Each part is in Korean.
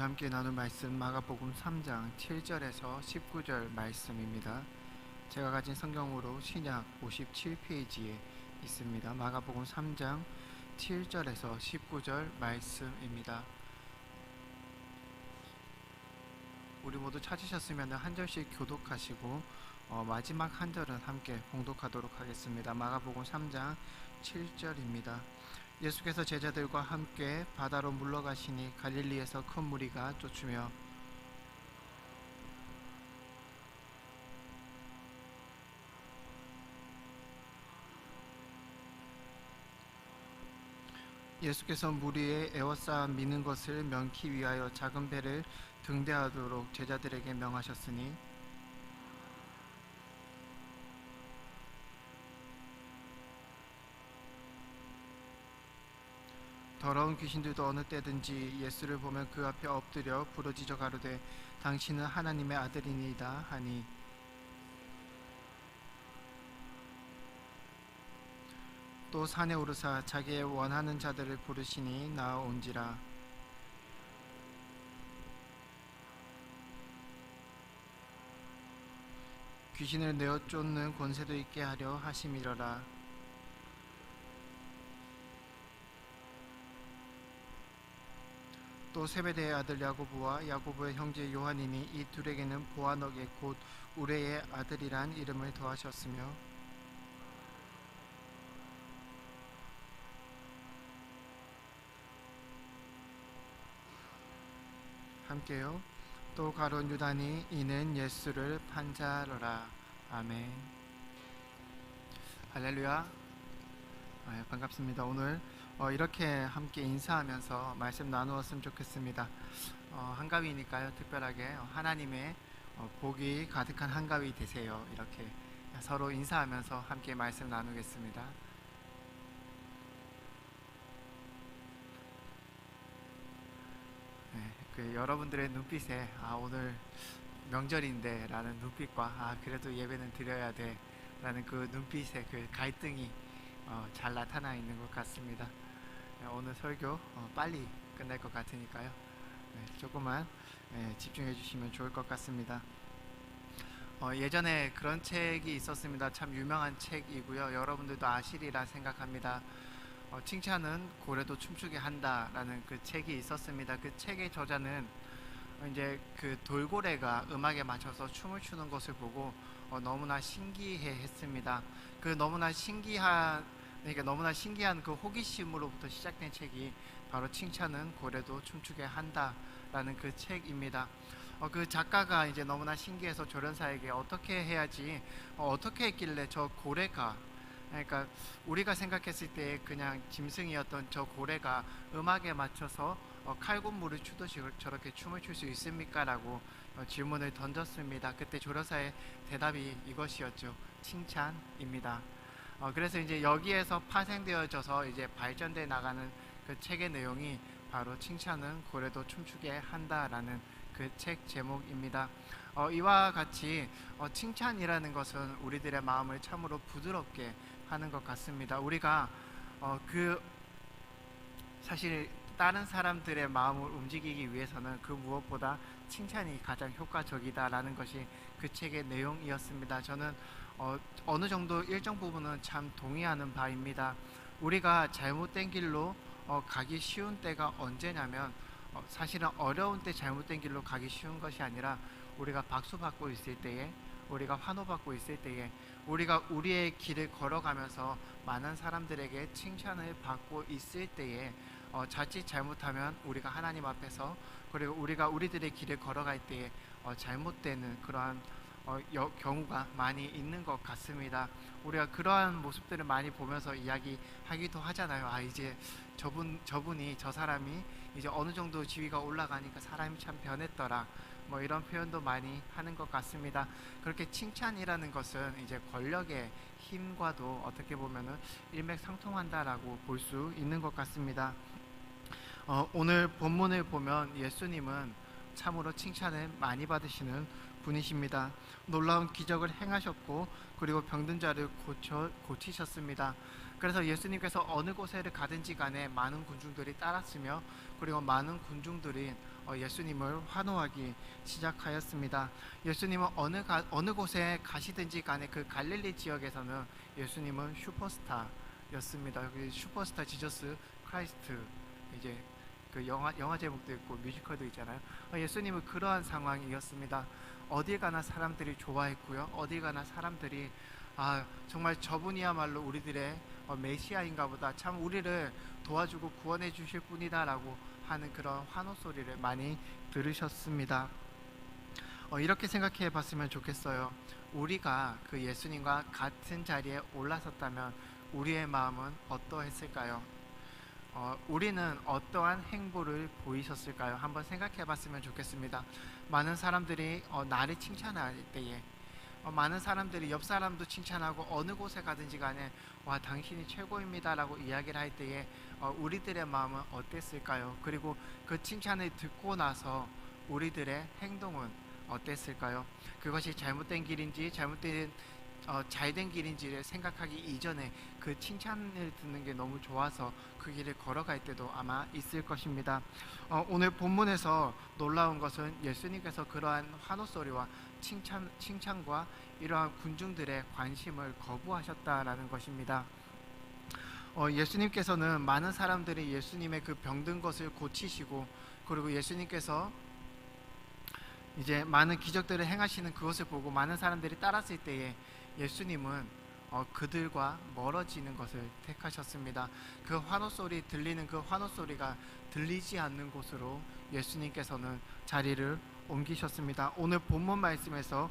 함께 나눌 말씀 마가복음 3장 7절에서 19절 말씀입니다. 제가 가진 성경으로 신약 57페이지에 있습니다. 마가복음 3장 7절에서 19절 말씀입니다. 우리 모두 찾으셨으면 한 절씩 교독하시고 마지막 한 절은 함께 봉독하도록 하겠습니다. 마가복음 3장 7절입니다. 예수께서 제자들과 함께 바다로 물러가시니 갈릴리에서 큰 무리가 쫓으며 예수께서 무리에 에워싸 미는 것을 면키 위하여 작은 배를 등대하도록 제자들에게 명하셨으니 더러운 귀신들도 어느 때든지 예수를 보면 그 앞에 엎드려 부르짖어 가로되 당신은 하나님의 아들이니이다 하니 또 산에 오르사 자기의 원하는 자들을 부르시니 나아온지라. 귀신을 내어 쫓는 권세도 있게 하려 하심이러라. 또 세베대의 아들 야고보와 야고보의 형제 요한이니 이 둘에게는 보아너게 곧 우레의 아들이란 이름을 더하셨으며 함께요. 또 가룟 유다니 이는 예수를 판자러라. 아멘. 할렐루야. 반갑습니다. 오늘 이렇게 함께 인사하면서 말씀 나누었으면 좋겠습니다. 한가위니까요. 특별하게 하나님의 복이 가득한 한가위 되세요. 이렇게 서로 인사하면서 함께 말씀 나누겠습니다. 여러분들의 눈빛에 오늘 명절인데 라는 눈빛과 그래도 예배는 드려야 돼 라는 그 눈빛의 그 갈등이 잘 나타나 있는 것 같습니다. 오늘 설교 빨리 끝날 것 같으니까요. 조금만 집중해 주시면 좋을 것 같습니다. 예전에 그런 책이 있었습니다. 참 유명한 책이고요. 여러분들도 아시리라 생각합니다. 칭찬은 고래도 춤추게 한다라는 그 책이 있었습니다. 그 책의 저자는 이제 그 돌고래가 음악에 맞춰서 춤을 추는 것을 보고 너무나 신기해했습니다. 그 너무나 신기한 그 호기심으로부터 시작된 책이 바로 칭찬은 고래도 춤추게 한다라는 그 책입니다. 그 작가가 이제 너무나 신기해서 조련사에게 어떻게 해야지 어떻게 했길래 저 고래가, 그러니까 우리가 생각했을 때 그냥 짐승이었던 저 고래가 음악에 맞춰서 칼군무를 추듯이 저렇게 춤을 출 수 있습니까? 라고 질문을 던졌습니다. 그때 조련사의 대답이 이것이었죠. 칭찬입니다. 그래서 이제 여기에서 파생되어져서 이제 발전돼 나가는 그 책의 내용이 바로 칭찬은 고래도 춤추게 한다라는 그 책 제목입니다. 이와 같이 칭찬이라는 것은 우리들의 마음을 참으로 부드럽게 하는 것 같습니다. 우리가 사실 다른 사람들의 마음을 움직이기 위해서는 그 무엇보다 칭찬이 가장 효과적이다라는 것이 그 책의 내용이었습니다. 저는 어느 정도 일정 부분은 참 동의하는 바입니다. 우리가 잘못된 길로 가기 쉬운 때가 언제냐면 사실은 어려운 때 잘못된 길로 가기 쉬운 것이 아니라 우리가 박수받고 있을 때에, 우리가 환호받고 있을 때에, 우리가 우리의 길을 걸어가면서 많은 사람들에게 칭찬을 받고 있을 때에 자칫 잘못하면 우리가 하나님 앞에서, 그리고 우리가 우리들의 길을 걸어갈 때에 잘못되는 그러한 경우가 많이 있는 것 같습니다. 우리가 그러한 모습들을 많이 보면서 이야기하기도 하잖아요. 이제 저분이, 저 사람이 이제 어느 정도 지위가 올라가니까 사람이 참 변했더라, 뭐 이런 표현도 많이 하는 것 같습니다. 그렇게 칭찬이라는 것은 이제 권력의 힘과도 어떻게 보면은 일맥상통한다라고 볼 수 있는 것 같습니다. 오늘 본문을 보면 예수님은 참으로 칭찬을 많이 받으시는 분이십니다. 놀라운 기적을 행하셨고 그리고 병든 자를 고치셨습니다. 그래서 예수님께서 어느 곳에 가든지 간에 많은 군중들이 따랐으며, 그리고 많은 군중들이 예수님을 환호하기 시작하였습니다. 예수님은 어느 곳에 가시든지 간에 그 갈릴리 지역에서는 예수님은 슈퍼스타였습니다. 그 슈퍼스타 지저스 크라이스트, 이제 그 영화 제목도 있고 뮤지컬도 있잖아요. 예수님은 그러한 상황이었습니다. 어딜 가나 사람들이 좋아했고요. 어딜 가나 사람들이 정말 저분이야말로 우리들의 메시아인가 보다, 참 우리를 도와주고 구원해 주실 분이다라고 하는 그런 환호 소리를 많이 들으셨습니다. 이렇게 생각해 봤으면 좋겠어요. 우리가 그 예수님과 같은 자리에 올라섰다면 우리의 마음은 어떠했을까요? 우리는 어떠한 행보를 보이셨을까요? 한번 생각해 봤으면 좋겠습니다. 많은 사람들이 나를 칭찬할 때에, 많은 사람들이 옆 사람도 칭찬하고 어느 곳에 가든지 간에 와 당신이 최고입니다 라고 이야기를 할 때에 우리들의 마음은 어땠을까요? 그리고 그 칭찬을 듣고 나서 우리들의 행동은 어땠을까요? 그것이 잘못된 길인지 잘된 길인지를 생각하기 이전에 그 칭찬을 듣는 게 너무 좋아서 그 길을 걸어갈 때도 아마 있을 것입니다. 오늘 본문에서 놀라운 것은 예수님께서 그러한 환호 소리와 칭찬과 이러한 군중들의 관심을 거부하셨다라는 것입니다. 예수님께서는 많은 사람들이 예수님의 그 병든 것을 고치시고, 그리고 예수님께서 이제 많은 기적들을 행하시는 그것을 보고 많은 사람들이 따랐을 때에 예수님은 그들과 멀어지는 것을 택하셨습니다. 그 환호 소리 들리는 그 환호 소리가 들리지 않는 곳으로 예수님께서는 자리를 옮기셨습니다. 오늘 본문 말씀에서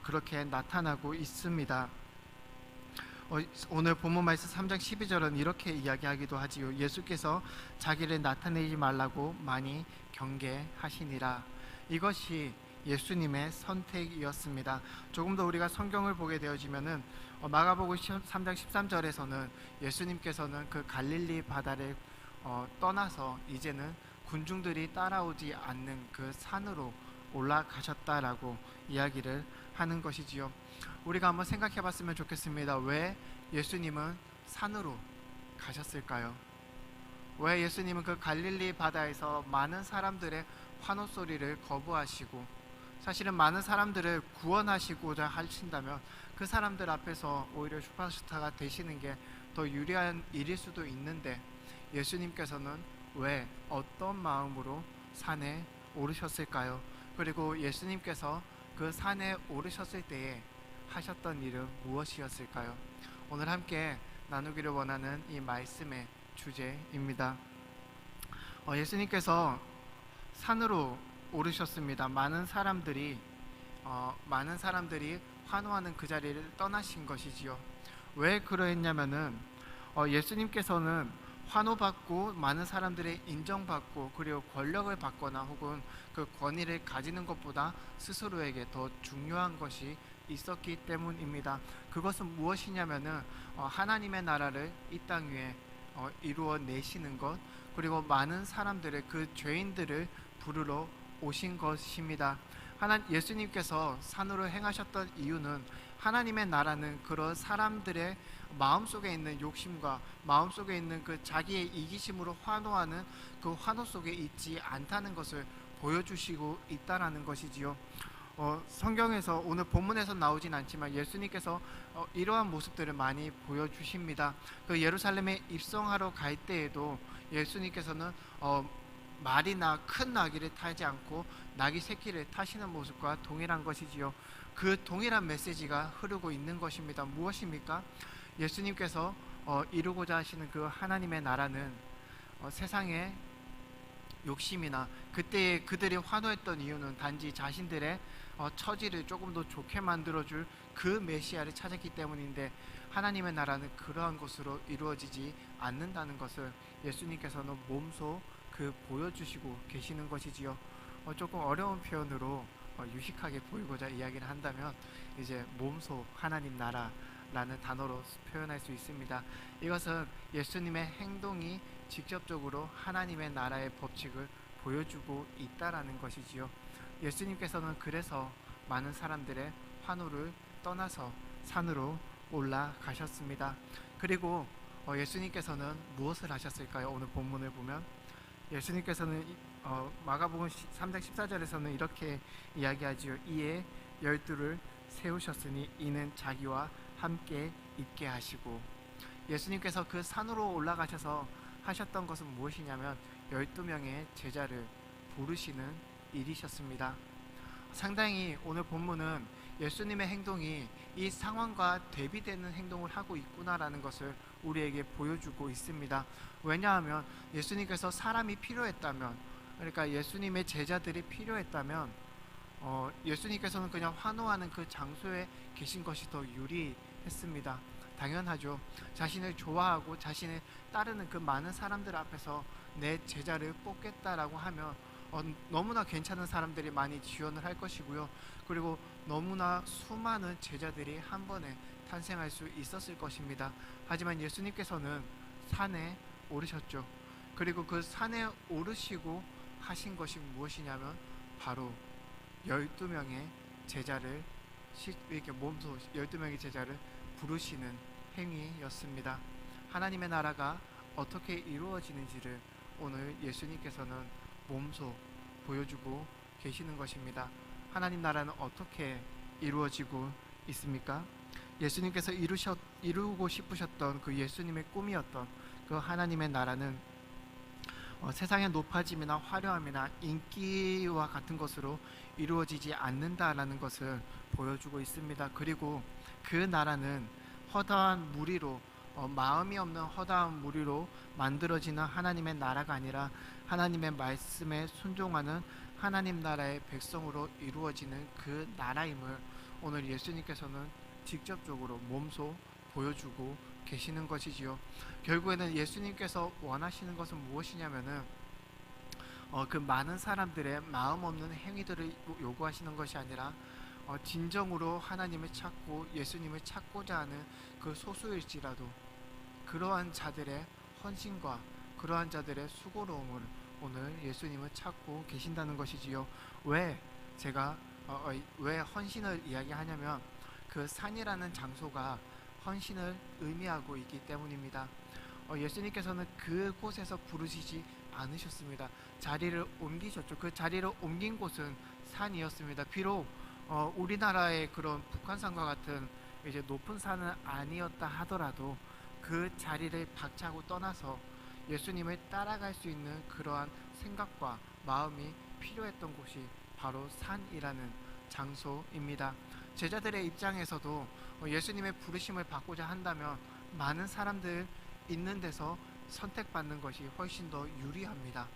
그렇게 나타나고 있습니다. 오늘 본문 말씀 3장 12절은 이렇게 이야기하기도 하지요. 예수께서 자기를 나타내지 말라고 많이 경계하시니라. 이것이 예수님의 선택이었습니다. 조금 더 우리가 성경을 보게 되어지면은 마가복음 3장 13절에서는 예수님께서는 그 갈릴리 바다를 떠나서 이제는 군중들이 따라오지 않는 그 산으로 올라가셨다라고 이야기를 하는 것이지요. 우리가 한번 생각해 봤으면 좋겠습니다. 왜 예수님은 산으로 가셨을까요? 왜 예수님은 그 갈릴리 바다에서 많은 사람들의 환호 소리를 거부하시고, 사실은 많은 사람들을 구원하시고자 하신다면 그 사람들 앞에서 오히려 슈퍼스타가 되시는 게 더 유리한 일일 수도 있는데, 예수님께서는 왜 어떤 마음으로 산에 오르셨을까요? 그리고 예수님께서 그 산에 오르셨을 때에 하셨던 일은 무엇이었을까요? 오늘 함께 나누기를 원하는 이 말씀의 주제입니다. 예수님께서 산으로 오르셨습니다. 많은 사람들이 환호하는 그 자리를 떠나신 것이지요. 왜 그러했냐면은 예수님께서는 환호받고 많은 사람들의 인정받고 그리고 권력을 받거나 혹은 그 권위를 가지는 것보다 스스로에게 더 중요한 것이 있었기 때문입니다. 그것은 무엇이냐면은 하나님의 나라를 이 땅 위에 이루어 내시는 것, 그리고 많은 사람들의 그 죄인들을 부르러 오신 것입니다. 예수님께서 산으로 행하셨던 이유는 하나님의 나라는 그런 사람들의 마음속에 있는 욕심과 마음속에 있는 그 자기의 이기심으로 환호하는 그 환호 속에 있지 않다는 것을 보여주시고 있다라는 것이지요. 성경에서 오늘 본문에서 나오진 않지만 예수님께서 이러한 모습들을 많이 보여주십니다. 그 예루살렘에 입성하러 갈 때에도 예수님께서는 말이나 큰 나귀를 타지 않고 나귀 새끼를 타시는 모습과 동일한 것이지요. 그 동일한 메시지가 흐르고 있는 것입니다. 무엇입니까? 예수님께서 이루고자 하시는 그 하나님의 나라는 세상의 욕심이나 그때에 그들이 환호했던 이유는 단지 자신들의 처지를 조금 더 좋게 만들어줄 그 메시아를 찾았기 때문인데, 하나님의 나라는 그러한 것으로 이루어지지 않는다는 것을 예수님께서는 몸소 보여주시고 계시는 것이지요. 조금 어려운 표현으로 유식하게 보이고자 이야기를 한다면 이제 몸소 하나님 나라라는 단어로 표현할 수 있습니다. 이것은 예수님의 행동이 직접적으로 하나님의 나라의 법칙을 보여주고 있다라는 것이지요. 예수님께서는 그래서 많은 사람들의 환호를 떠나서 산으로 올라가셨습니다. 그리고 예수님께서는 무엇을 하셨을까요? 오늘 본문을 보면 예수님께서는 마가복음 3장 14절에서는 이렇게 이야기하지요. 이에 열두를 세우셨으니 이는 자기와 함께 있게 하시고, 예수님께서 그 산으로 올라가셔서 하셨던 것은 무엇이냐면 12명의 제자를 부르시는 일이셨습니다. 상당히 오늘 본문은 예수님의 행동이 이 상황과 대비되는 행동을 하고 있구나라는 것을 우리에게 보여주고 있습니다. 왜냐하면 예수님께서 사람이 필요했다면, 그러니까 예수님의 제자들이 필요했다면 예수님께서는 그냥 환호하는 그 장소에 계신 것이 더 유리했습니다. 당연하죠. 자신을 좋아하고 자신을 따르는 그 많은 사람들 앞에서 내 제자를 뽑겠다라고 하면 너무나 괜찮은 사람들이 많이 지원을 할 것이고요. 그리고 너무나 수많은 제자들이 한 번에 탄생할 수 있었을 것입니다. 하지만 예수님께서는 산에 오르셨죠. 그리고 그 산에 오르시고 하신 것이 무엇이냐면 바로 12명의 제자를 이렇게 몸소 12명의 제자를 부르시는 행위였습니다. 하나님의 나라가 어떻게 이루어지는지를 오늘 예수님께서는 몸소 보여주고 계시는 것입니다. 하나님 나라는 어떻게 이루어지고 있습니까? 예수님께서 이루고 싶으셨던 그 예수님의 꿈이었던 그 하나님의 나라는 세상의 높아짐이나 화려함이나 인기와 같은 것으로 이루어지지 않는다라는 것을 보여주고 있습니다. 그리고 그 나라는 허다한 무리로 마음이 없는 허다한 무리로 만들어지는 하나님의 나라가 아니라 하나님의 말씀에 순종하는 하나님 나라의 백성으로 이루어지는 그 나라임을 오늘 예수님께서는 직접적으로 몸소 보여주고 계시는 것이지요. 결국에는 예수님께서 원하시는 것은 무엇이냐면은 그 많은 사람들의 마음 없는 행위들을 요구하시는 것이 아니라 진정으로 하나님을 찾고 예수님을 찾고자 하는 그 소수일지라도 그러한 자들의 헌신과 그러한 자들의 수고로움을 오늘 예수님은 찾고 계신다는 것이지요. 왜 제가 왜 헌신을 이야기하냐면 그 산이라는 장소가 헌신을 의미하고 있기 때문입니다. 예수님께서는 그곳에서 부르시지 않으셨습니다. 자리를 옮기셨죠. 그 자리를 옮긴 곳은 산이었습니다. 비록 우리나라의 그런 북한산과 같은 이제 높은 산은 아니었다 하더라도 그 자리를 박차고 떠나서 예수님을 따라갈 수 있는 그러한 생각과 마음이 필요했던 곳이 바로 산이라는 장소입니다. 제자들의 입장에서도 예수님의 부르심을 받고자 한다면 많은 사람들 있는 데서 선택받는 것이 훨씬 더 유리합니다.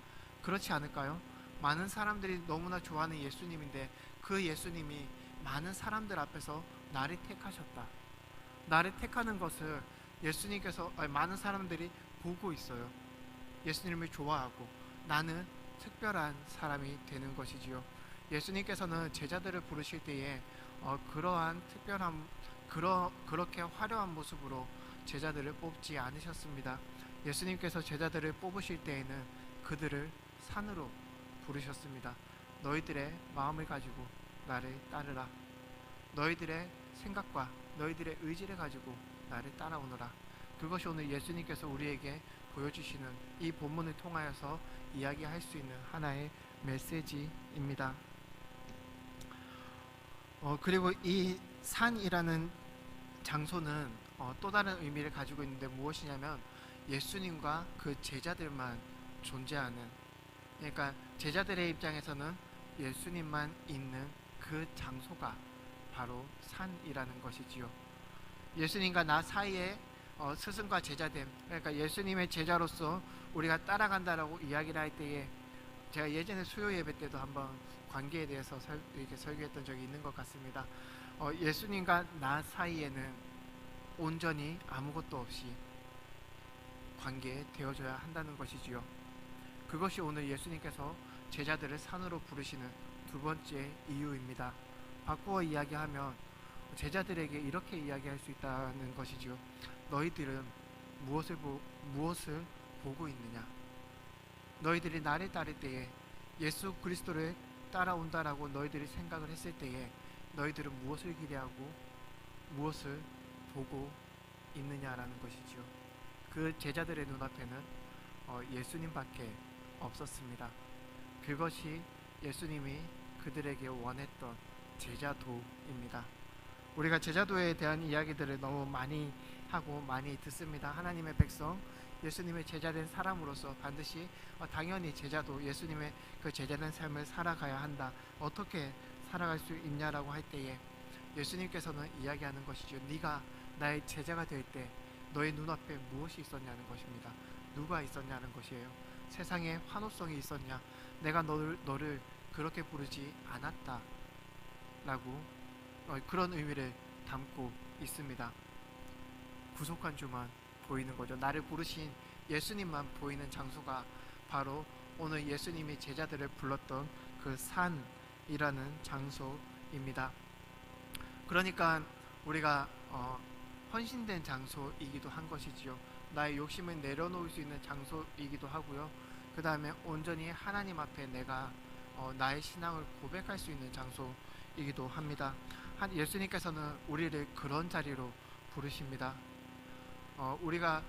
그렇지 않을까요? 많은 사람들이 너무나 좋아하는 예수님인데 그 예수님이 많은 사람들 앞에서 나를 택하셨다. 나를 택하는 것을 예수님께서 많은 사람들이 보고 있어요. 예수님을 좋아하고 나는 특별한 사람이 되는 것이지요. 예수님께서는 제자들을 부르실 때에 그러한 특별한 그렇게 화려한 모습으로 제자들을 뽑지 않으셨습니다. 예수님께서 제자들을 뽑으실 때에는 그들을 산으로 부르셨습니다. 너희들의 마음을 가지고 나를 따르라. 너희들의 생각과 너희들의 의지를 가지고 나를 따라오너라. 그것이 오늘 예수님께서 우리에게 보여주시는 이 본문을 통하여서 이야기할 수 있는 하나의 메시지입니다. 그리고 이 산이라는 장소는 또 다른 의미를 가지고 있는데 무엇이냐면 예수님과 그 제자들만 존재하는, 그러니까 제자들의 입장에서는 예수님만 있는 그 장소가 바로 산이라는 것이지요. 예수님과 나 사이에 스승과 제자됨, 그러니까 예수님의 제자로서 우리가 따라간다라고 이야기를 할 때에 제가 예전에 수요 예배 때도 한번 관계에 대해서 이렇게 설교했던 적이 있는 것 같습니다. 예수님과 나 사이에는 온전히 아무것도 없이 관계되어져야 한다는 것이지요. 그것이 오늘 예수님께서 제자들을 산으로 부르시는 두 번째 이유입니다. 바꾸어 이야기하면 제자들에게 이렇게 이야기할 수 있다는 것이지요. 너희들은 무엇을 보고 있느냐? 너희들이 나를 따를 때에 예수 그리스도를 따라온다라고 너희들이 생각을 했을 때에 너희들은 무엇을 기대하고 무엇을 보고 있느냐라는 것이지요. 그 제자들의 눈앞에는 예수님밖에 없었습니다. 그것이 예수님이 그들에게 원했던 제자도입니다. 우리가 제자도에 대한 이야기들을 너무 많이 하고 많이 듣습니다. 하나님의 백성, 예수님의 제자된 사람으로서 반드시 당연히 제자도 예수님의 그 제자된 삶을 살아가야 한다. 어떻게 살아갈 수 있냐라고 할 때에 예수님께서는 이야기하는 것이죠. 네가 나의 제자가 될 때 너의 눈앞에 무엇이 있었냐는 것입니다. 누가 있었냐는 것이에요. 세상에 환호성이 있었냐? 내가 너를 그렇게 부르지 않았다 라고 그런 의미를 담고 있습니다. 구속한 주만 보이는 거죠. 나를 부르신 예수님만 보이는 장소가 바로 오늘 예수님이 제자들을 불렀던 그 산이라는 장소입니다. 그러니까 우리가 헌신된 장소이기도 한 것이지요. 나의 욕심을 내려놓을 수 있는 장소이기도 하고요. 그 다음에 온전히 하나님 앞에 내가 나의 신앙을 고백할 수 있는 장소이기도 합니다. 예수님께서는 우리를 그런 자리로 부르십니다. 우리가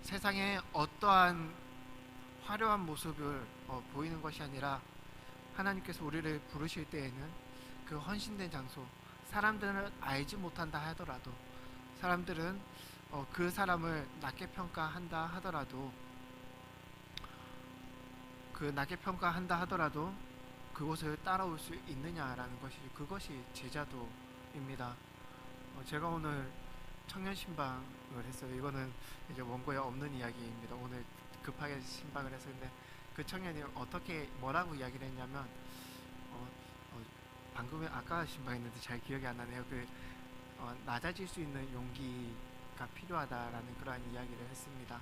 세상에 어떠한 화려한 모습을 보이는 것이 아니라 하나님께서 우리를 부르실 때에는 그 헌신된 장소, 사람들은 알지 못한다 하더라도, 사람들은 그 사람을 낮게 평가한다 하더라도, 그 낮게 평가한다 하더라도 그곳을 따라올 수 있느냐라는 것이, 그것이 제자도입니다. 제가 오늘 청년 신방을 했어요. 이거는 이제 원고에 없는 이야기입니다. 오늘 급하게 신방을 했었는데 그 청년이 어떻게 뭐라고 이야기를 했냐면 방금 아까 신방했는데 잘 기억이 안 나네요. 낮아질 수 있는 용기가 필요하다라는 그러한 이야기를 했습니다.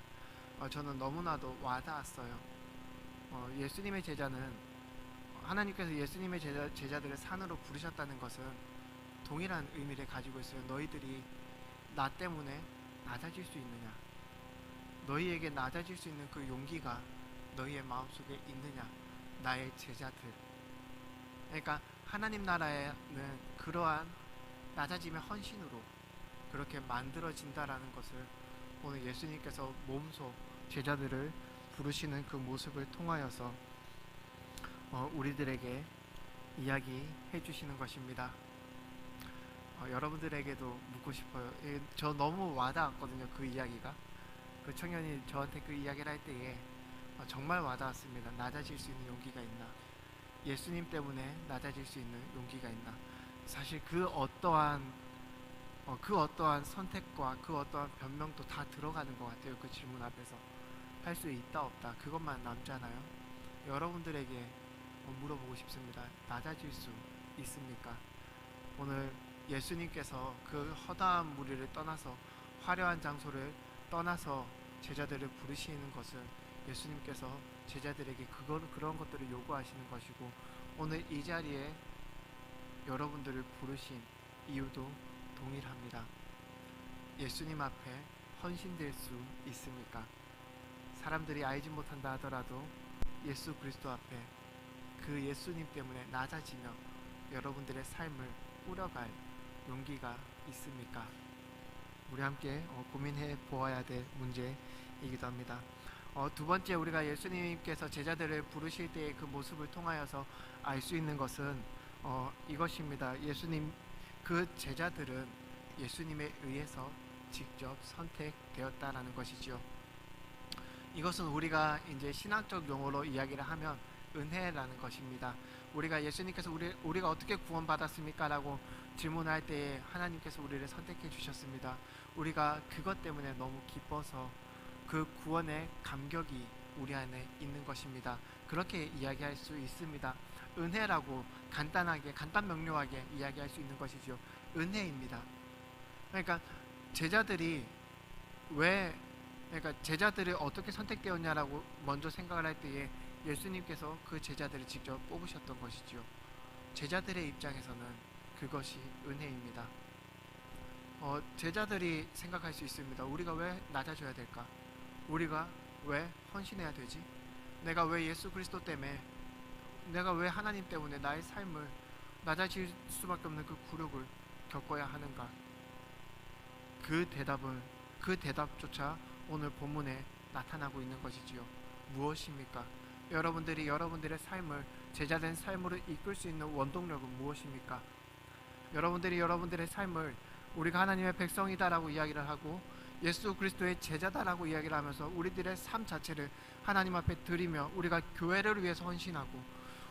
저는 너무나도 와닿았어요. 예수님의 제자는 하나님께서 예수님의 제자들을 산으로 부르셨다는 것은 동일한 의미를 가지고 있어요. 너희들이 나 때문에 낮아질 수 있느냐? 너희에게 낮아질 수 있는 그 용기가 너희의 마음속에 있느냐? 나의 제자들. 그러니까 하나님 나라에는 그러한 낮아짐의 헌신으로 그렇게 만들어진다라는 것을 오늘 예수님께서 몸소 제자들을 부르시는 그 모습을 통하여서 우리들에게 이야기해 주시는 것입니다. 여러분들에게도 묻고 싶어요. 저 너무 와닿았거든요. 그 이야기가. 그 청년이 저한테 그 이야기를 할 때에 정말 와닿았습니다. 낮아질 수 있는 용기가 있나? 예수님 때문에 낮아질 수 있는 용기가 있나? 사실 그 어떠한 선택과 그 어떠한 변명도 다 들어가는 것 같아요. 그 질문 앞에서 할 수 있다 없다 그것만 남잖아요. 여러분들에게 물어보고 싶습니다. 낮아질 수 있습니까? 오늘 예수님께서 그 허다한 무리를 떠나서 화려한 장소를 떠나서 제자들을 부르시는 것은 예수님께서 제자들에게 그런 것들을 요구하시는 것이고, 오늘 이 자리에 여러분들을 부르신 이유도 동일합니다. 예수님 앞에 헌신될 수 있습니까? 사람들이 알지 못한다 하더라도 예수 그리스도 앞에 그 예수님 때문에 낮아지며 여러분들의 삶을 꾸려갈 용기가 있습니까? 우리 함께 고민해 보아야 될 문제이기도 합니다. 두 번째, 우리가 예수님께서 제자들을 부르실 때의 그 모습을 통하여서 알 수 있는 것은 이것입니다. 그 제자들은 예수님에 의해서 직접 선택되었다라는 것이지요. 이것은 우리가 이제 신학적 용어로 이야기를 하면 은혜라는 것입니다. 우리가 예수님께서 우리가 어떻게 구원받았습니까? 라고 질문할 때에 하나님께서 우리를 선택해 주셨습니다. 우리가 그것 때문에 너무 기뻐서 그 구원의 감격이 우리 안에 있는 것입니다. 그렇게 이야기할 수 있습니다. 은혜라고 간단 명료하게 이야기할 수 있는 것이죠. 은혜입니다. 그러니까 제자들이 어떻게 선택되었냐라고 먼저 생각을 할 때에 예수님께서 그 제자들을 직접 뽑으셨던 것이지요. 제자들의 입장에서는 그것이 은혜입니다. 제자들이 생각할 수 있습니다. 우리가 왜 낮아져야 될까? 우리가 왜 헌신해야 되지? 내가 왜 예수 그리스도 때문에, 내가 왜 하나님 때문에 나의 삶을 낮아질 수밖에 없는 그 굴욕을 겪어야 하는가? 그 대답조차 오늘 본문에 나타나고 있는 것이지요. 무엇입니까? 여러분들이 여러분들의 삶을 제자된 삶으로 이끌 수 있는 원동력은 무엇입니까? 여러분들이 여러분들의 삶을 우리가 하나님의 백성이다라고 이야기를 하고 예수 그리스도의 제자다라고 이야기를 하면서 우리들의 삶 자체를 하나님 앞에 드리며 우리가 교회를 위해서 헌신하고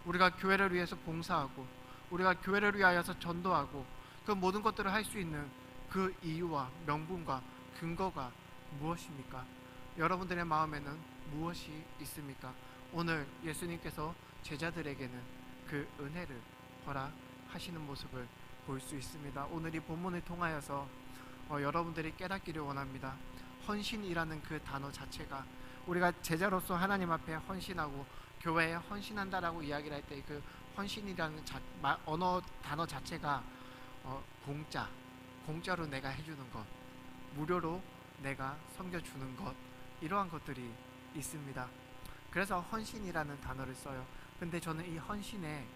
우리가 교회를 위해서 봉사하고 우리가 교회를 위하여서 전도하고 그 모든 것들을 할 수 있는 그 이유와 명분과 근거가 무엇입니까? 여러분들의 마음에는 무엇이 있습니까? 오늘 예수님께서 제자들에게는 그 은혜를 허락하시는 모습을 볼 수 있습니다. 오늘 이 본문을 통하여서 여러분들이 깨닫기를 원합니다. 헌신이라는 그 단어 자체가 우리가 제자로서 하나님 앞에 헌신하고 교회에 헌신한다라고 이야기를 할 때 그 헌신이라는 언어 단어 자체가 공짜로 내가 해주는 것, 무료로 내가 섬겨주는 것, 이러한 것들이 있습니다. 그래서 헌신이라는 단어를 써요. 근데 저는 이 헌신에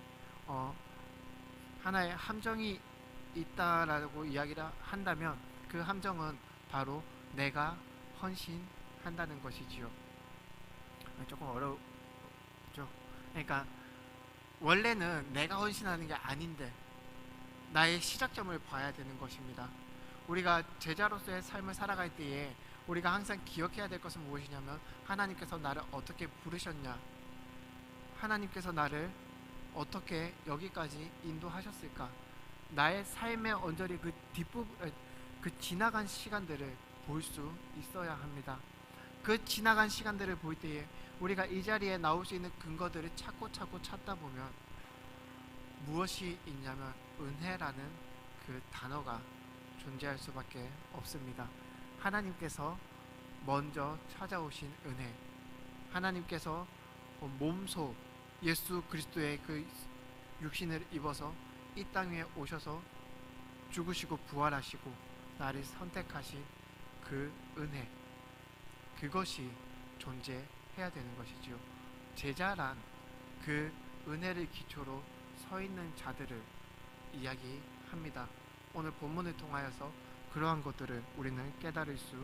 하나의 함정이 있다라고 이야기를 한다면 그 함정은 바로 내가 헌신한다는 것이지요. 조금 어렵죠. 그러니까 원래는 내가 헌신하는 게 아닌데 나의 시작점을 봐야 되는 것입니다. 우리가 제자로서의 삶을 살아갈 때에 우리가 항상 기억해야 될 것은 무엇이냐면 하나님께서 나를 어떻게 부르셨냐, 하나님께서 나를 어떻게 여기까지 인도하셨을까, 나의 삶의 언저리 그 뒷부분, 그 지나간 시간들을 볼 수 있어야 합니다. 그 지나간 시간들을 볼 때에 우리가 이 자리에 나올 수 있는 근거들을 찾다 보면 무엇이 있냐면 은혜라는 그 단어가 존재할 수밖에 없습니다. 하나님께서 먼저 찾아오신 은혜, 하나님께서 몸소 예수 그리스도의 그 육신을 입어서 이 땅 위에 오셔서 죽으시고 부활하시고 나를 선택하신 그 은혜, 그것이 존재해야 되는 것이지요. 제자란 그 은혜를 기초로 서 있는 자들을 이야기합니다. 오늘 본문을 통하여서 그러한 것들을 우리는 깨달을 수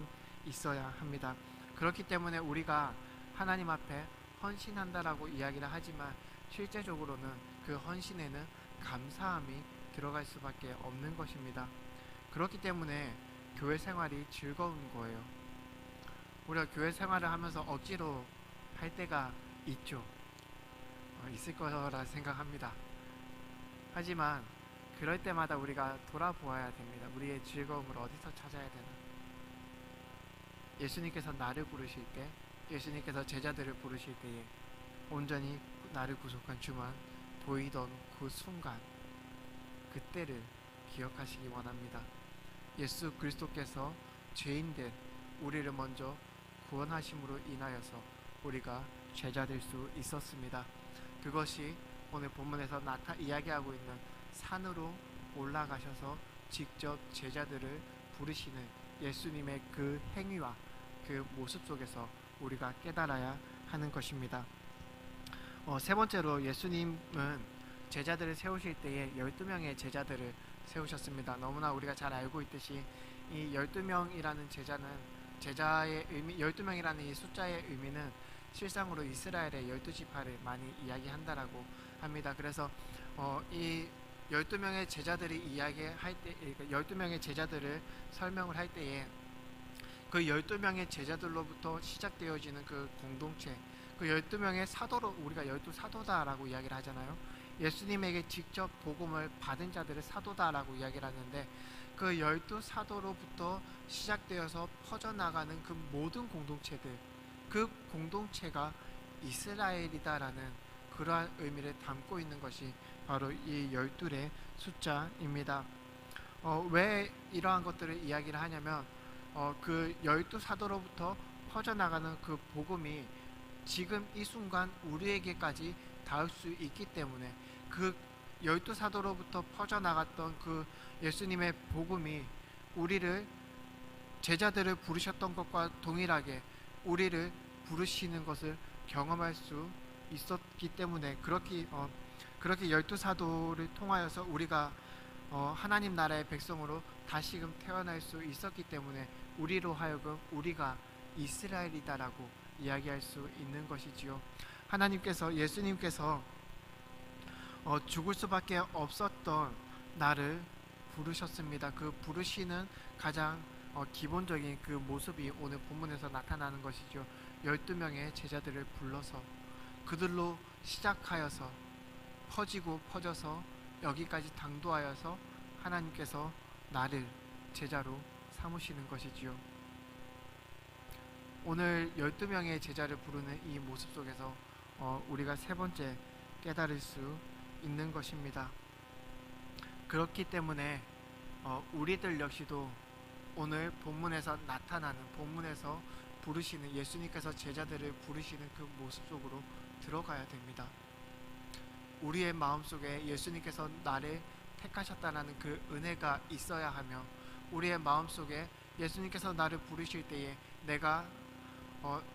있어야 합니다. 그렇기 때문에 우리가 하나님 앞에 헌신한다라고 이야기를 하지만 실제적으로는 그 헌신에는 감사함이 들어갈 수밖에 없는 것입니다. 그렇기 때문에 교회 생활이 즐거운 거예요. 우리가 교회 생활을 하면서 억지로 할 때가 있죠. 있을 거라 생각합니다. 하지만 그럴 때마다 우리가 돌아보아야 됩니다. 우리의 즐거움을 어디서 찾아야 되나? 예수님께서 나를 부르실 때, 예수님께서 제자들을 부르실 때에 온전히 나를 구속한 주만 보이던 그 순간, 그때를 기억하시기 원합니다. 예수 그리스도께서 죄인된 우리를 먼저 구원하심으로 인하여서 우리가 제자 될 수 있었습니다. 그것이 오늘 본문에서 이야기하고 있는 산으로 올라가셔서 직접 제자들을 부르시는 예수님의 그 행위와 그 모습 속에서 우리가 깨달아야 하는 것입니다. 세 번째로 예수님은 제자들을 세우실 때에 12명의 제자들을 세우셨습니다. 너무나 우리가 잘 알고 있듯이 이 12명이라는 제자의 의미, 12명이라는 이 숫자의 의미는 실상으로 이스라엘의 12지파를 많이 이야기한다라고 합니다. 그래서 이 12명의 제자들이 이야기할 때, 12명의 제자들을 설명을 할 때에 그 12명의 제자들로부터 시작되어지는 그 공동체, 그 12명의 사도로 우리가 12사도다라고 이야기를 하잖아요. 예수님에게 직접 복음을 받은 자들을 사도다라고 이야기를 하는데 그 12사도로부터 시작되어서 퍼져나가는 그 모든 공동체들, 그 공동체가 이스라엘이다라는 그러한 의미를 담고 있는 것이 바로 이 12의 숫자입니다. 왜 이러한 것들을 이야기를 하냐면 그 12사도로부터 퍼져나가는 그 복음이 지금 이 순간 우리에게까지 닿을 수 있기 때문에 그 12사도로부터 퍼져나갔던 그 예수님의 복음이 우리를 제자들을 부르셨던 것과 동일하게 우리를 부르시는 것을 경험할 수 있었기 때문에 그렇게 12사도를 통하여서 우리가 하나님 나라의 백성으로 다시금 태어날 수 있었기 때문에 우리로 하여금 우리가 이스라엘이다라고 이야기할 수 있는 것이지요. 하나님께서 예수님께서 죽을 수밖에 없었던 나를 부르셨습니다. 그 부르시는 가장 기본적인 그 모습이 오늘 본문에서 나타나는 것이죠. 12명의 제자들을 불러서 그들로 시작하여서 퍼지고 퍼져서 여기까지 당도하여서 하나님께서 나를 제자로 삼으시는 것이지요. 오늘 12명의 제자를 부르는 이 모습 속에서 우리가 세 번째 깨달을 수 있는 것입니다. 그렇기 때문에 우리들 역시도 오늘 본문에서 나타나는, 본문에서 부르시는, 예수님께서 제자들을 부르시는 그 모습 속으로 들어가야 됩니다. 우리의 마음속에 예수님께서 나를 택하셨다는 그 은혜가 있어야 하며, 우리의 마음속에 예수님께서 나를 부르실 때에 내가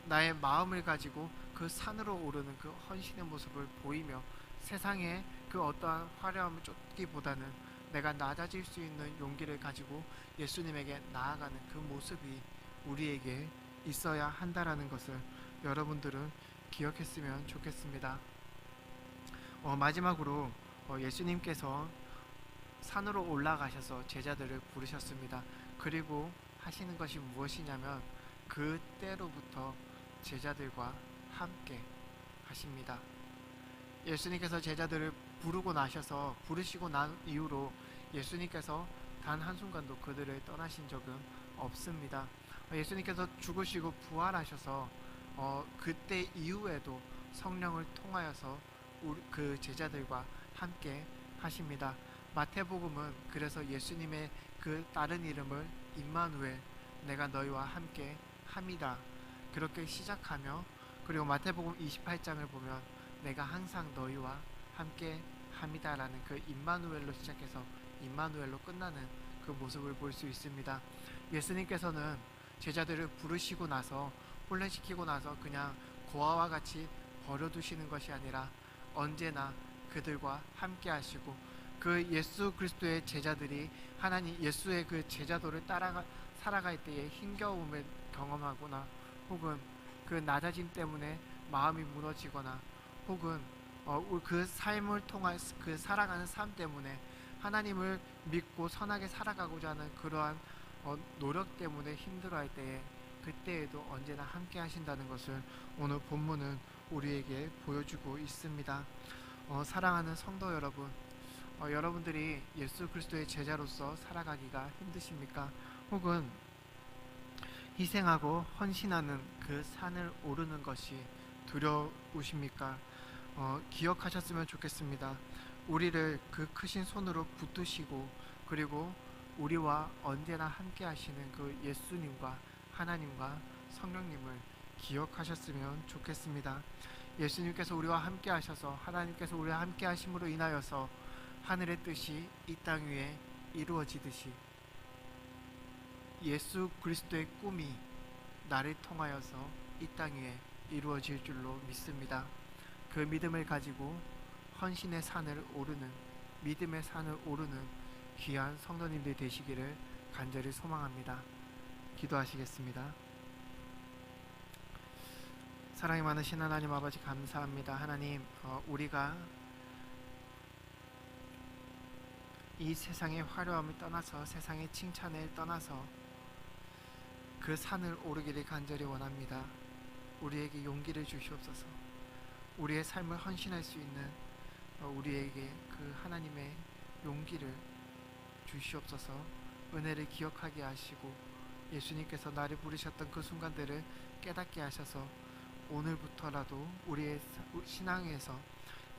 나의 마음을 가지고 그 산으로 오르는 그 헌신의 모습을 보이며, 세상의 그 어떠한 화려함을 쫓기보다는 내가 낮아질 수 있는 용기를 가지고 예수님에게 나아가는 그 모습이 우리에게 있어야 한다라는 것을 여러분들은 기억했으면 좋겠습니다. 마지막으로 예수님께서 산으로 올라가셔서 제자들을 부르셨습니다. 그리고 하시는 것이 무엇이냐면 그때로부터 제자들과 함께 하십니다. 예수님께서 제자들을 부르시고 난 이후로 예수님께서 단 한순간도 그들을 떠나신 적은 없습니다. 예수님께서 죽으시고 부활하셔서 그때 이후에도 성령을 통하여서 그 제자들과 함께 하십니다. 마태복음은 그래서 예수님의 그 다른 이름을 임마누엘, 내가 너희와 함께 함이다, 그렇게 시작하며, 그리고 마태복음 28장을 보면 내가 항상 너희와 함께 함이다라는 그 임마누엘로 시작해서 임마누엘로 끝나는 그 모습을 볼 수 있습니다. 예수님께서는 제자들을 부르시고 나서, 혼례시키고 나서 그냥 고아와 같이 버려두시는 것이 아니라 언제나 그들과 함께 하시고, 그 예수 그리스도의 제자들이 하나님 예수의 그 제자도를 살아갈 때에 힘겨움을 경험하거나, 혹은 그 낮아짐 때문에 마음이 무너지거나, 혹은 그 삶을 통한 그 살아가는 삶 때문에 하나님을 믿고 선하게 살아가고자 하는 그러한 노력 때문에 힘들어할 때에, 그때에도 언제나 함께 하신다는 것을 오늘 본문은 우리에게 보여주고 있습니다. 사랑하는 성도 여러분, 여러분들이 예수 그리스도의 제자로서 살아가기가 힘드십니까? 혹은 희생하고 헌신하는 그 산을 오르는 것이 두려우십니까? 기억하셨으면 좋겠습니다. 우리를 그 크신 손으로 붙드시고, 그리고 우리와 언제나 함께 하시는 그 예수님과 하나님과 성령님을 기억하셨으면 좋겠습니다. 예수님께서 우리와 함께 하셔서, 하나님께서 우리와 함께 하심으로 인하여서 하늘의 뜻이 이 땅 위에 이루어지듯이 예수 그리스도의 꿈이 나를 통하여서 이 땅 위에 이루어질 줄로 믿습니다. 그 믿음을 가지고 헌신의 산을 오르는, 믿음의 산을 오르는 귀한 성도님들 되시기를 간절히 소망합니다. 기도하시겠습니다. 사랑이 많으신 하나님 아버지, 감사합니다. 하나님, 우리가 이 세상의 화려함을 떠나서, 세상의 칭찬을 떠나서 그 산을 오르기를 간절히 원합니다. 우리에게 용기를 주시옵소서. 우리의 삶을 헌신할 수 있는 우리에게 그 하나님의 용기를 주시옵소서. 은혜를 기억하게 하시고 예수님께서 나를 부르셨던 그 순간들을 깨닫게 하셔서 오늘부터라도 우리의 신앙에서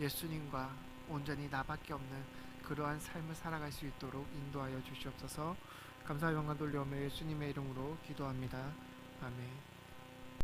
예수님과 온전히 나밖에 없는 그러한 삶을 살아갈 수 있도록 인도하여 주시옵소서. 감사와 영광 돌려오며 예수님의 이름으로 기도합니다. 아멘.